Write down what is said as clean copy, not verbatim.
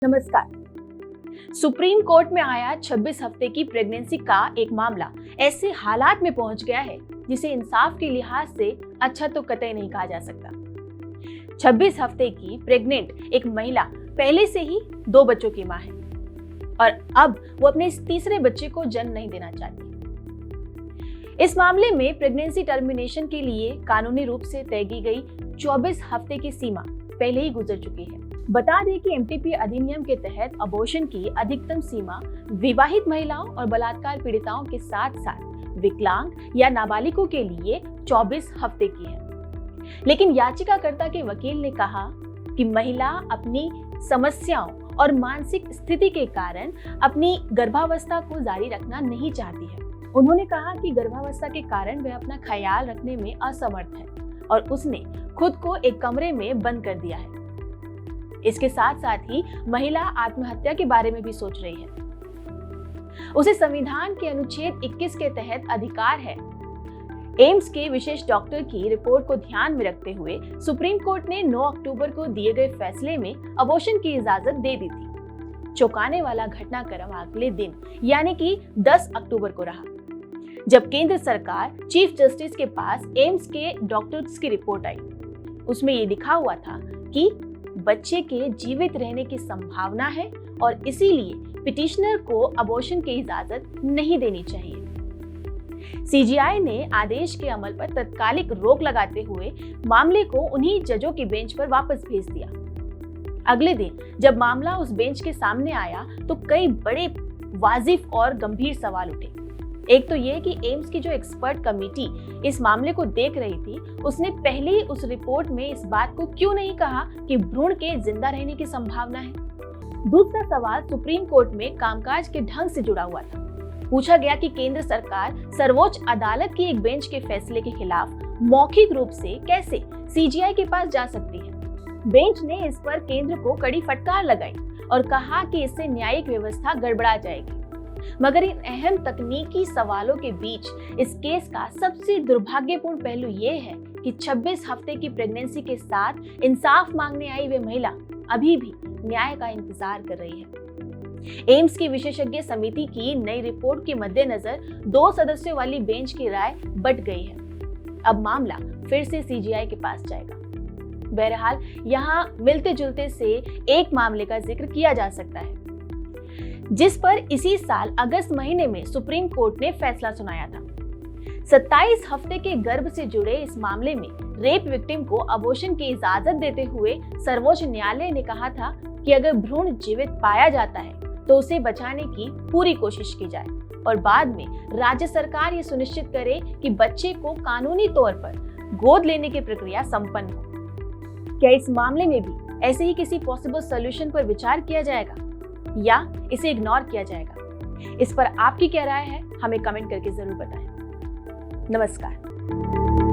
नमस्कार। Supreme court में आया 26 हफ्ते की प्रेगनेंसी का एक मामला ऐसे हालात में पहुंच गया है जिसे इंसाफ के लिहाज से अच्छा तो कतई नहीं कहा जा सकता। 26 हफ्ते की प्रेग्नेंट एक महिला पहले से ही 2 बच्चों की मां है और अब वो अपने इस तीसरे बच्चे को जन्म नहीं देना चाहती। इस मामले में प्रेगनेंसी टर्मिनेशन के लिए कानूनी रूप से तय की गई 24 हफ्ते की सीमा पहले ही गुजर चुकी है। बता दें कि एमटीपी अधिनियम के तहत अबॉर्शन की अधिकतम सीमा विवाहित महिलाओं और बलात्कार पीड़िताओं के साथ साथ विकलांग या नाबालिगों के लिए 24 हफ्ते की है। लेकिन याचिकाकर्ता के वकील ने कहा कि महिला अपनी समस्याओं और मानसिक स्थिति के कारण अपनी गर्भावस्था को जारी रखना नहीं चाहती है। उन्होंने कहा कि गर्भावस्था के कारण वह अपना ख्याल रखने में असमर्थ है और उसने खुद को एक कमरे में बंद कर दिया है। इसके साथ साथ ही महिला आत्महत्या के बारे में भी सोच रही है। उसे संविधान के अनुच्छेद 21 के तहत अधिकार है। एम्स के विशेष डॉक्टर की रिपोर्ट को ध्यान में रखते हुए सुप्रीम कोर्ट ने 9 अक्टूबर को दिए गए फैसले में अबॉर्शन की इजाजत दे दी थी। चौंकाने वाला घटनाक्रम अगले दिन यानी कि 10 अक्टूबर को रहा, जब केंद्र सरकार चीफ जस्टिस के पास एम्स के डॉक्टर्स की रिपोर्ट आई। उसमें ये लिखा हुआ था कि बच्चे के जीवित रहने की संभावना है और इसीलिए पिटिशनर को अबॉर्शन की इजाजत नहीं देनी चाहिए। सीजीआई ने आदेश के अमल पर तत्कालिक रोक लगाते हुए मामले को उन्हीं जजों की बेंच पर वापस भेज दिया। अगले दिन जब मामला उस बेंच के सामने आया तो कई बड़े वाजिब और गंभीर सवाल उठे। एक तो ये कि एम्स की जो एक्सपर्ट कमेटी इस मामले को देख रही थी, उसने पहले ही उस रिपोर्ट में इस बात को क्यों नहीं कहा कि भ्रूण के जिंदा रहने की संभावना है। दूसरा सवाल सुप्रीम कोर्ट में कामकाज के ढंग से जुड़ा हुआ था। पूछा गया कि केंद्र सरकार सर्वोच्च अदालत की एक बेंच के फैसले के खिलाफ मौखिक रूप से कैसे सीजीआई के पास जा सकती है। बेंच ने इस पर केंद्र को कड़ी फटकार लगाई और कहा कि इससे न्यायिक व्यवस्था गड़बड़ा जाएगी। मगर इन अहम तकनीकी सवालों के बीच इस केस का सबसे दुर्भाग्यपूर्ण पहलू ये है कि 26 हफ्ते की प्रेगनेंसी के साथ इंसाफ मांगने आई वे महिला अभी भी न्याय का इंतजार कर रही है। एम्स की विशेषज्ञ समिति की नई रिपोर्ट के मद्देनजर 2 सदस्यों वाली बेंच की राय बट गई है। अब मामला फिर से सीजीआई के पास जाएगा। बहरहाल यहाँ मिलते जुलते से एक मामले का जिक्र किया जा सकता है, जिस पर इसी साल अगस्त महीने में सुप्रीम कोर्ट ने फैसला सुनाया था। 27 हफ्ते के गर्भ से जुड़े इस मामले में रेप विक्टिम को अबॉर्शन की इजाजत देते हुए सर्वोच्च न्यायालय ने कहा था कि अगर भ्रूण जीवित पाया जाता है तो उसे बचाने की पूरी कोशिश की जाए और बाद में राज्य सरकार ये सुनिश्चित करे कि बच्चे को कानूनी तौर पर गोद लेने की प्रक्रिया संपन्न हो। क्या इस मामले में भी ऐसे ही किसी पॉसिबल सॉल्यूशन पर विचार किया जाएगा या इसे इग्नोर किया जाएगा? इस पर आपकी क्या राय है, हमें कमेंट करके जरूर बताएं। नमस्कार।